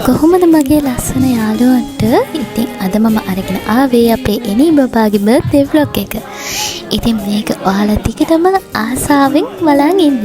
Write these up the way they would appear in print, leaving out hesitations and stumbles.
කොහොමද මගේ ලස්සන යාළුවන්ට? ඉතින් අද මම අරගෙන ආවේ අපේ එනී බබාගේ බර්ත්ඩේ vlog එක. ඉතින් මේක ඔයාලා ටිකටම ආසාවෙන් බලන් ඉන්න.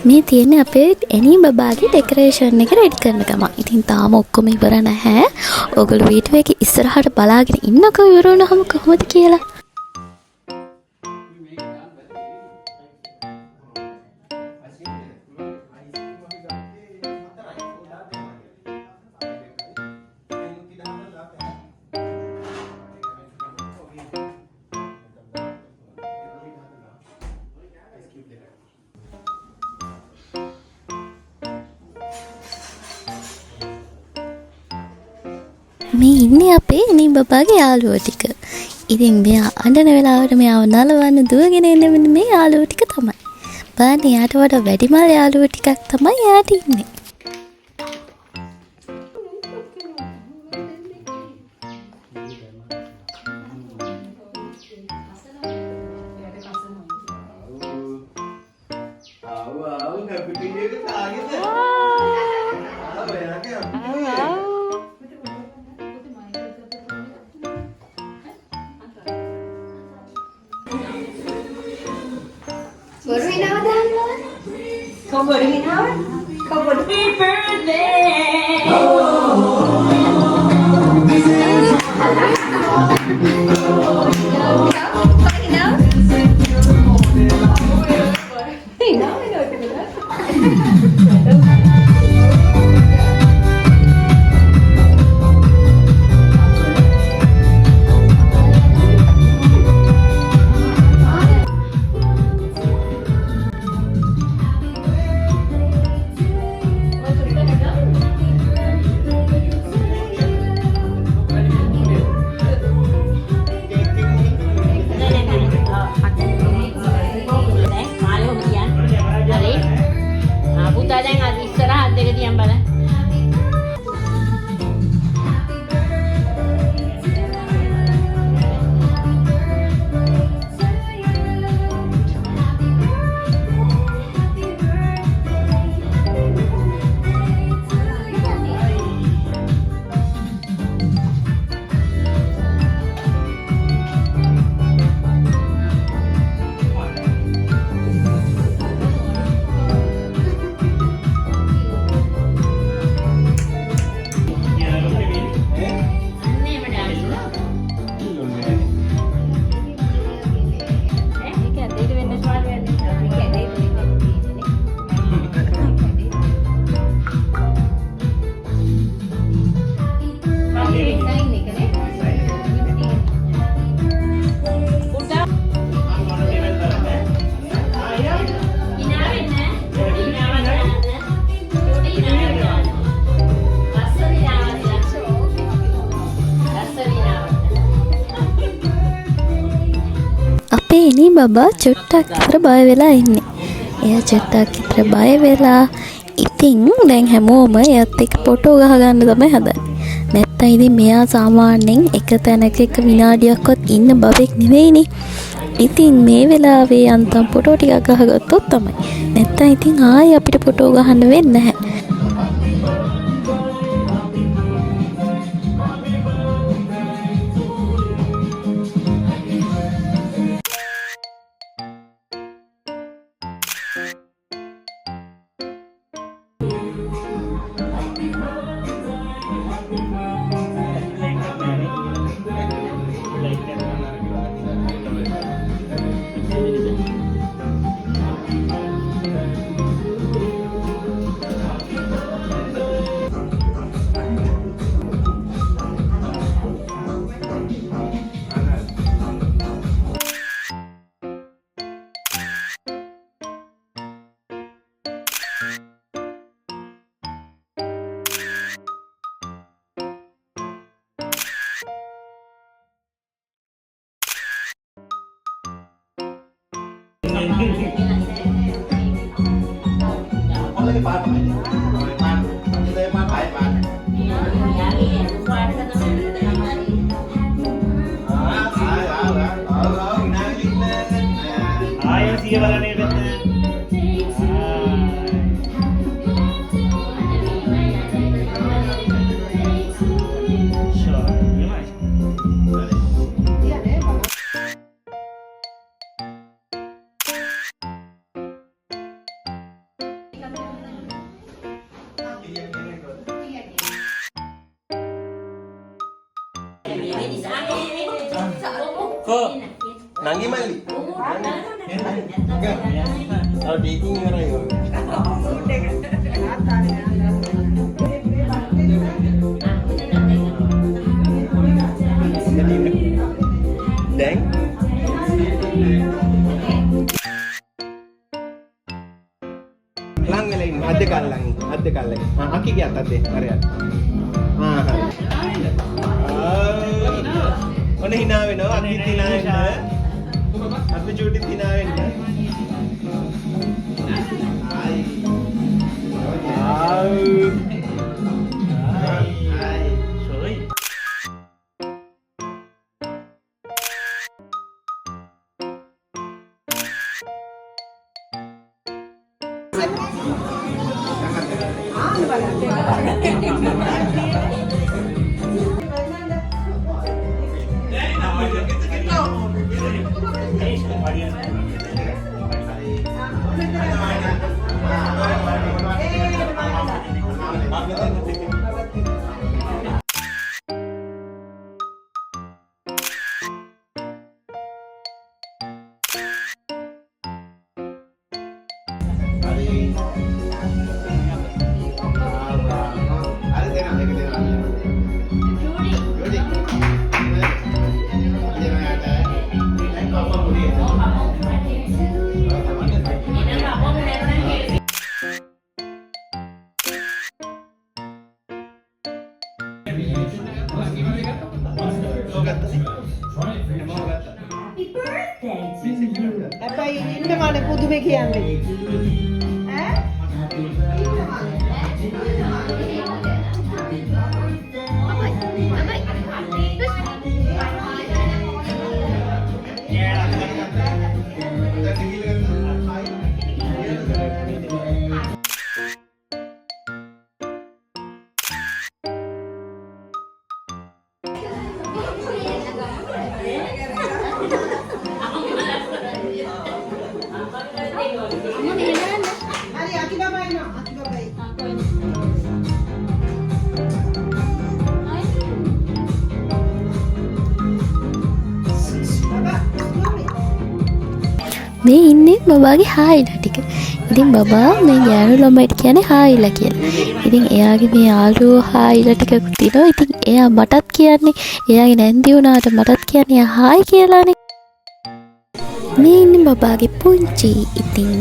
මේ තියෙන්නේ අපේ එනී බබාගේ ඩෙකොරේෂන් එක රෙඩි කරන ගම. ඉතින් තාම ඔක්කොම ඉවර නැහැ. ඔයගොල්ලෝ වීඩියෝ එකේ ඉස්සරහට බලාගෙන ඉන්නකෝ ඉවර වුණාම කොහොමද කියලා. මේ ඉන්නේ අපේ එනී බබාගේ යාළුවෝ ටික. ඉතින් මෙයා අඬන වෙලාවට මෙයාව නලවන්න දුවගෙන එන්නේ මෙන්න මේ යාළුවෝ ටික තමයි. බලන්න යාට වඩා වැඩිමල් යාළුවෝ ටිකක් තමයි යාට ඉන්නේ. එනී බබා චුට්ටක් විතර බය වෙලා ඉන්නේ. එයා චුට්ටක් විතර බය වෙලා ඉතින් දැන් හැමෝම එයත් එක්ක ෆොටෝ ගහගන්න තමයි හදන්නේ. නැත්තම් ඉතින් මෙයා සාමාන්‍යයෙන් එක තැනක එක විනාඩියක්වත් ඉන්න බබෙක් නෙවෙයිනේ. ඉතින් මේ වෙලාවේ අන්තම් ෆොටෝ ටිකක් ගහගත්තොත් තමයි. නැත්තම් ඉතින් ආයෙ අපිට ෆොටෝ ගහන්න වෙන්නේ නැහැ. Nanggi Mali. Oh, dating orang itu. Deng. Lang lain, ada kal lang. Aki kya tadi, Arya. Mana hina weno, aki hina weno. Aku cuti hina weno. Sorry. හැබැයි ඉන්න මානේ පුදුමේ කියන්නේ Hari aki babai no, aki babai. මේ ඉන්නේ බබාගේ හායිලා ටික. ඉතින් බබා මේ ගෑනු ළමයිට කියන්නේ හායිලා කියලා. ඉතින් එයාගේ මේ යාළුවෝ හායිලා ටිකකුත් තියෙනවා. ඉතින් එයා මටත් කියන්නේ එයාගේ නැන්දි වුණාට මටත් කියන්නේ එයා හායි කියලානේ. මේ ඉන්නේ බබාගේ පුංචි. ඉතින්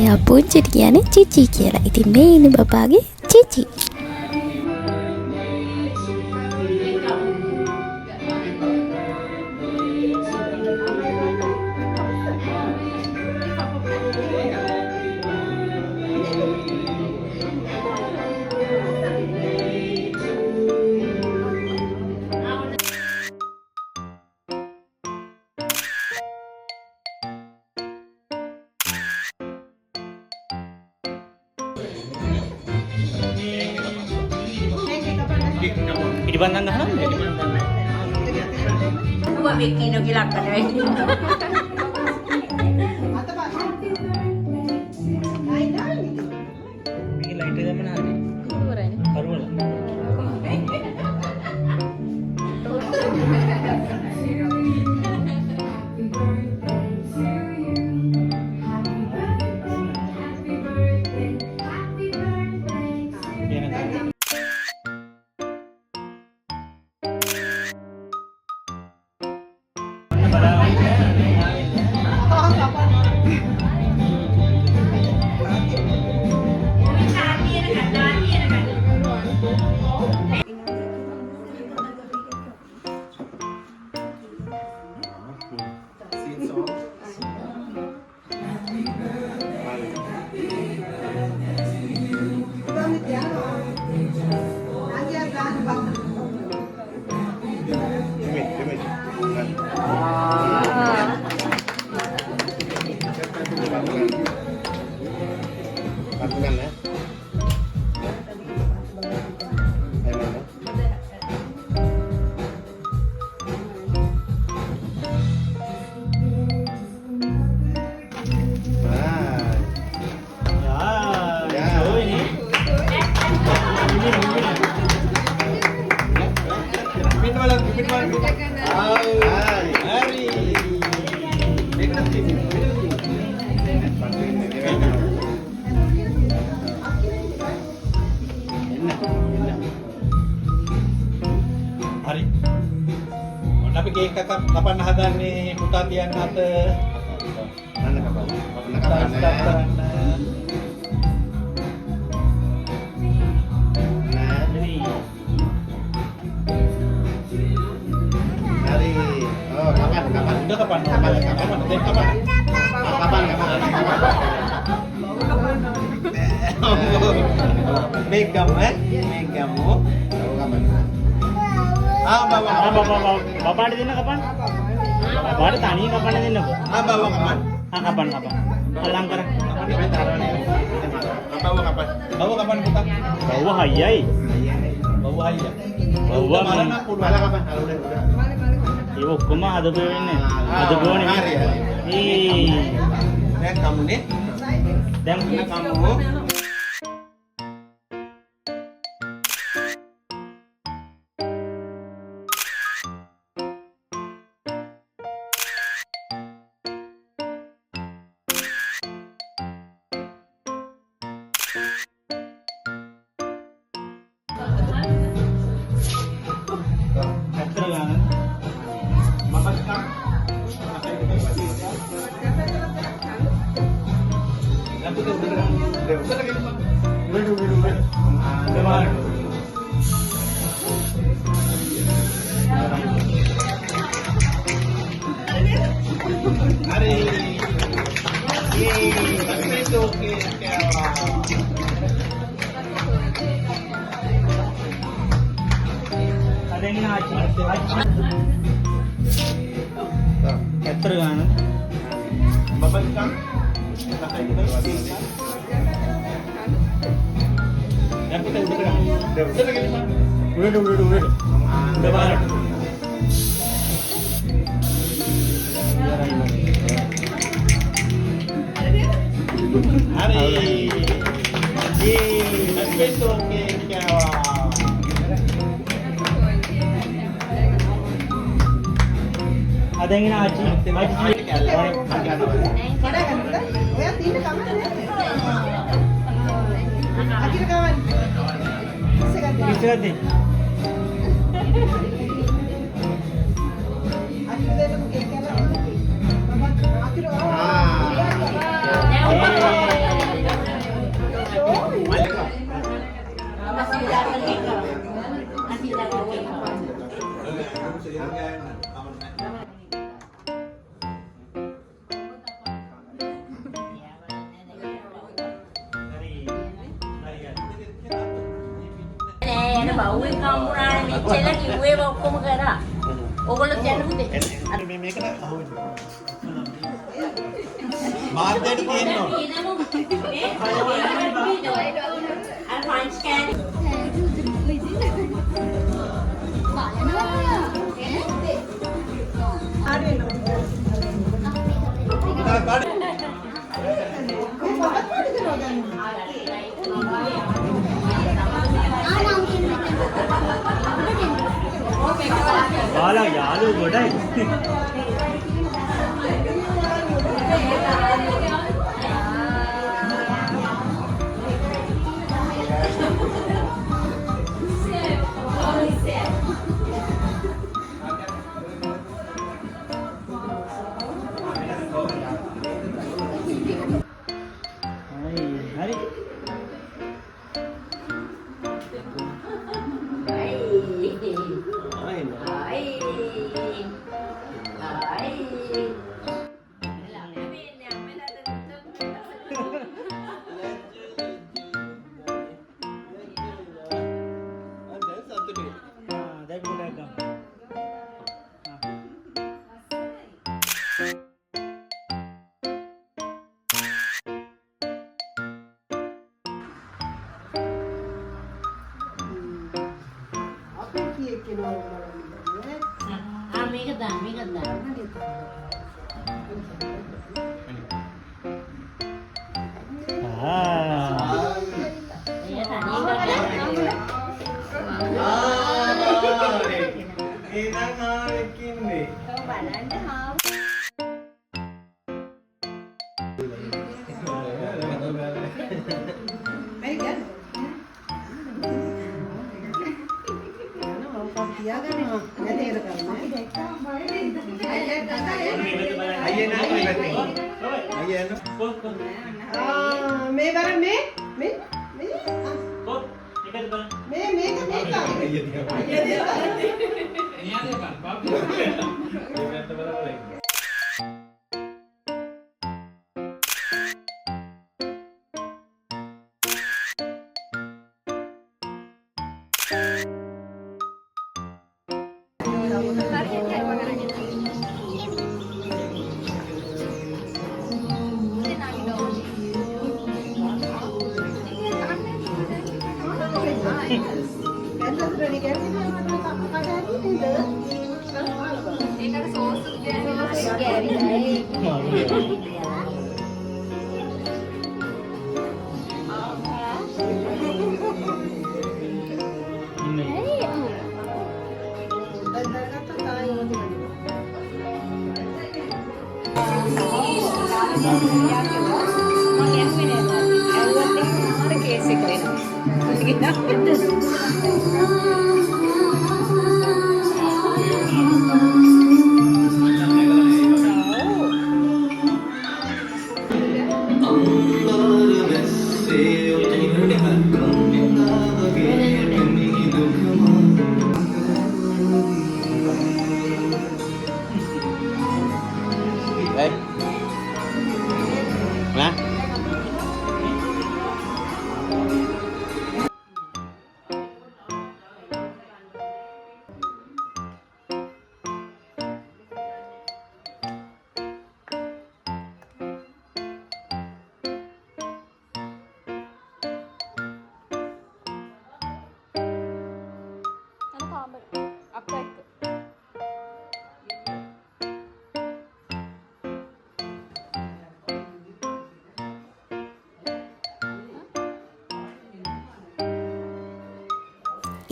එයා පුංචිට කියන්නේ චිචි කියලා. ඉතින් මේ ඉන්නේ බබාගේ චිචි. ඉටිබන්දන් ගහනවා. Gua bikin gila kan ya. මේකේ ලයිට් එක ගමන හරි. කරුවල. Patungan ya. හරි. ඔන්න අපි කේක් එකක් කපන්න හදන්නේ පුතා තියන්න අත. Mana kapan? Mana kapan? Hari. Oh, kapan? Udah kapan? Kapan? Megam Megamu. Bapak දෙන්න කපන්න. බාට තනිය කපන්න දෙන්නකෝ. Bawa kapan? කපන්න. අලං කර. Bawa kapan? Bawa kapan putar? බව්ව හයියයි. Bawa aja. බව්ව Malam මම aku Mana kapan? Udah. ඒක ඔක්කොම හදපු වෙන්නේ. හදපුවනේ. Hari. Dan kamu nih? දැන් Kamu? ඇත්තට ගන්න. මම ටිකක් Hari. Tapi itu oke. අදෙන්න ආච්චි. ඇත්තට ගන්න. Bapak kan? Dan kita udah gerak. Udah lagi lima. උඩට. Udah banget. Hari. Tapi itu oke. අදෙන්න ආච්චි. ඔයා තියෙන කමන්නේ. අකිල කවන්නේ. ඉස්සරහ දෙන්න. අකිල දෙන්නු කේක් කරලා. අකිල එන බවුවෙන් කම්බුනානේ මෙච්චර කිව්වේ ඔක්කොම කරා. ඕගොල්ලෝ කියන්න පුතේ. මේකට මාධ්‍යයට තියෙනවා. අර අයිස් කෑලි. ඔයාලා යාළුවෝ ගොඩයි. හරි. දැන් ගොඩක් ගමු. අපි කී කිනෝ බලන්නේ මේක දාන්න. මේ බලන්න මේ කොත් එකද බලන්න. මේක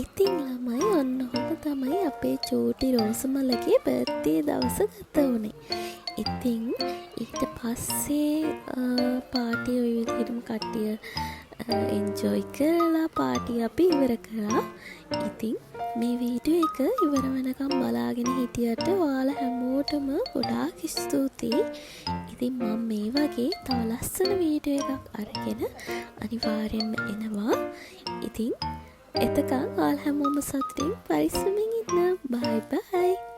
ඉතින් ළමයි ඔන්න ඔහොම තමයි අපේ චූටි රෝසමලගේ බර්ත්ඩේ දවස ගත වුණේ. ඉතින් ඊට පස්සේ පාටි ඔය විදිහටම කට්ටිය එන්ජොයි කරලා පාටි අපි ඉවර කළා. ඉතින් මේ වීඩියෝ එක ඉවර වෙනකම් බලාගෙන හිටියට ඔයාලා හැමෝටම ගොඩාක් ස්තුතියි. ඉතින් මම මේ වගේ තව ලස්සන වීඩියෝ එකක් අරගෙන අනිවාර්යෙන්ම එනවා. ඉතින් එතකන් ඔයාලා හැමෝම සතුටින් පරිස්සමින් ඉන්න. බයි බයි.